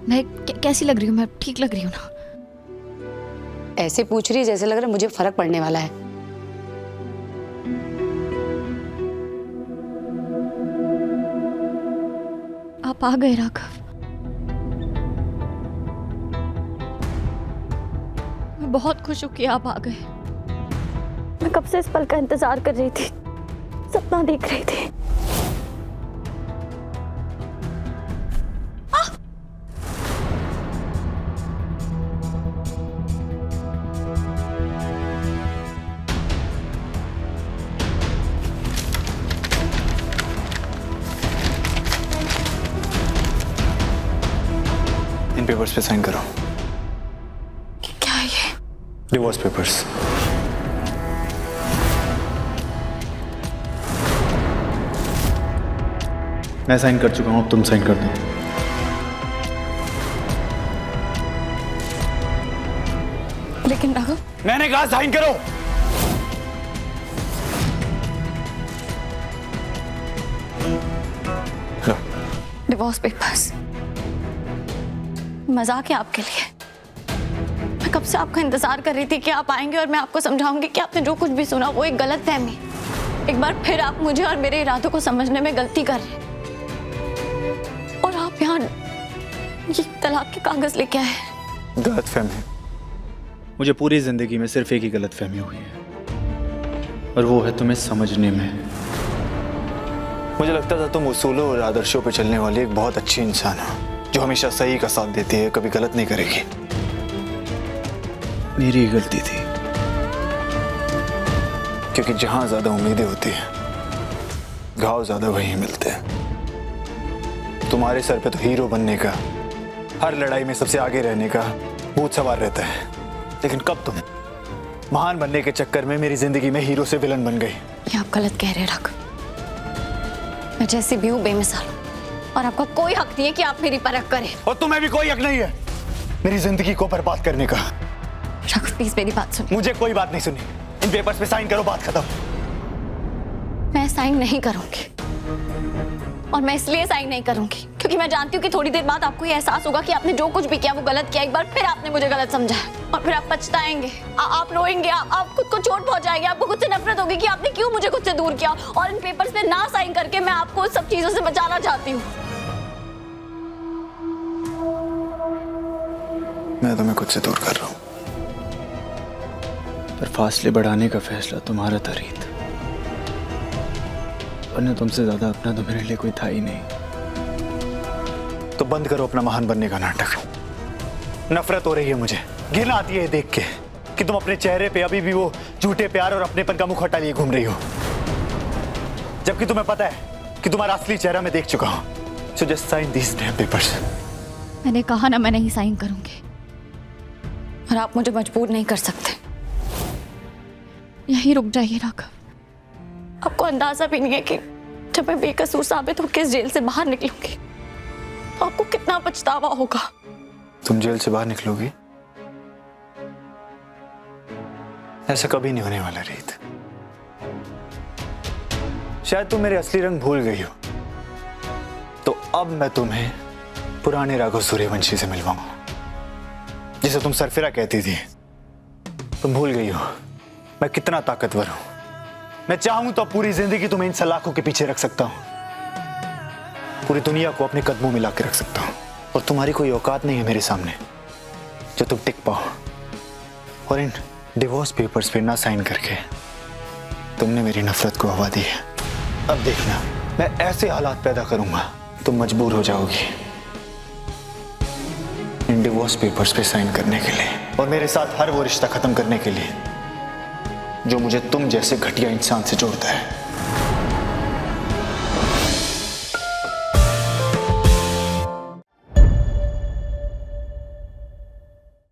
मैं कैसी लग रही हूँ? मैं ठीक लग रही हूँ ना? ऐसे पूछ रही जैसे लग रहा है मुझे फर्क पड़ने वाला है। आप आ गए राघव। मैं बहुत खुश हूँ कि आप आ गए। मैं कब से इस पल का इंतजार कर रही थी, सपना देख रही थी। इन पेपर्स पे साइन करो। क्या है ये? Divorce papers. मैं साइन कर चुका हूं, अब तुम साइन कर दो। लेकिन राघव, मैंने कहा साइन करो। लो। Divorce papers. मजाक है आपके लिए? मैं कब से आपका इंतजार कर रही थी कि आप आएंगे और मैं आपको समझाऊंगी कि आपने जो कुछ भी सुना वो एक गलत फहमी। एक बार फिर आप मुझे और मेरे इरादों को समझने में गलती कर रहे हैं और आप यहाँ ये तलाक के कागज लेके आए। गलत फहमी? मुझे पूरी जिंदगी में सिर्फ एक ही गलत फहमी हुई है और वो है तुम्हें समझने में। मुझे लगता था तुम उसूलों और आदर्शों पर चलने वाली एक बहुत अच्छी इंसान हो जो हमेशा सही का साथ देती है, कभी गलत नहीं करेगी। मेरी ही गलती थी, क्योंकि जहां ज्यादा उम्मीदें होती हैं घाव ज्यादा वहीं मिलते हैं। तुम्हारे सर पे तो हीरो बनने का, हर लड़ाई में सबसे आगे रहने का भूत सवार रहता है, लेकिन कब तुम महान बनने के चक्कर में मेरी जिंदगी में हीरो से विलन बन गई। ये आप गलत कह रहे हैं राघव। मैं जैसी भी हूँ बेमिसाल हूँ और आपका कोई हक नहीं है कि आप मेरी परख करें। और तुम्हें भी कोई हक नहीं है मेरी जिंदगी को बर्बाद करने का। राघव प्लीज मेरी बात सुनिए। मुझे कोई बात नहीं सुनी। इन पेपर्स पे साइन करो, बात खत्म। मैं साइन नहीं करूंगी और मैं इसलिए साइन नहीं करूंगी क्योंकि मैं जानती हूँ कि थोड़ी देर बाद आपको ये एहसास होगा कि आपने जो कुछ भी किया वो गलत किया। एक बार फिर आपने मुझे गलत समझा है और फिर आप पछताएंगे, आप रोएंगे, आप खुद को चोट पहुंचाएंगे, आपको खुद से नफरत होगी कि आपने क्यों मुझे खुद से दूर किया। और इन पेपर्स पे ना साइन करके मैं आपको सब चीजों से बचाना चाहती हूँ। मैं तुम्हें खुद से दूर कर रहा हूं, पर फासले बढ़ाने का फैसला तुम्हारा था रीत, वरना तुमसे ज्यादा अपना तो मेरे लिए कोई था ही नहीं। तो बंद करो अपना महान बनने का नाटक। नफरत हो रही है मुझे, घिन आती है देख के कि तुम अपने चेहरे पे अभी भी वो झूठे प्यार और अपनेपन का मुखौटा लिए घूम रही हो, जबकि तुम्हें पता है कि तुम्हारा असली चेहरा मैं देख चुका हूं। सो जस्ट साइन दीस डैम पेपर्स। मैंने कहा ना मैं नहीं साइन करूंगी और आप मुझे मजबूर नहीं कर सकते। यहीं रुक जाइए राघव। आपको अंदाजा भी नहीं है कि जब मैं बेकसूर साबित होकर इस जेल से बाहर निकलूंगी तो आपको कितना पछतावा होगा। तुम जेल से बाहर निकलोगी? ऐसा कभी नहीं होने वाला रीत। शायद तुम मेरे असली रंग भूल गई हो, तो अब मैं तुम्हें पुराने राघव सूर्यवंशी से मिलवाऊंगा, जिसे तुम सरफिरा कहती थी। तुम भूल गई हो मैं कितना ताकतवर हूं। मैं चाहूं तो पूरी जिंदगी तुम्हें इन सलाखों के पीछे रख सकता हूं, पूरी दुनिया को अपने कदमों में लाकर रख सकता हूं, और तुम्हारी कोई औकात नहीं है मेरे सामने जो तुम टिक पाओ। और इन डिवोर्स पेपर्स पे ना साइन करके तुमने मेरी नफरत को हवा दी है। अब देखना मैं ऐसे हालात पैदा करूंगा तुम मजबूर हो जाओगी इन डिवोर्स पेपर्स पे साइन करने के लिए, और मेरे साथ हर वो रिश्ता खत्म करने के लिए जो मुझे तुम जैसे घटिया इंसान से जोड़ता है।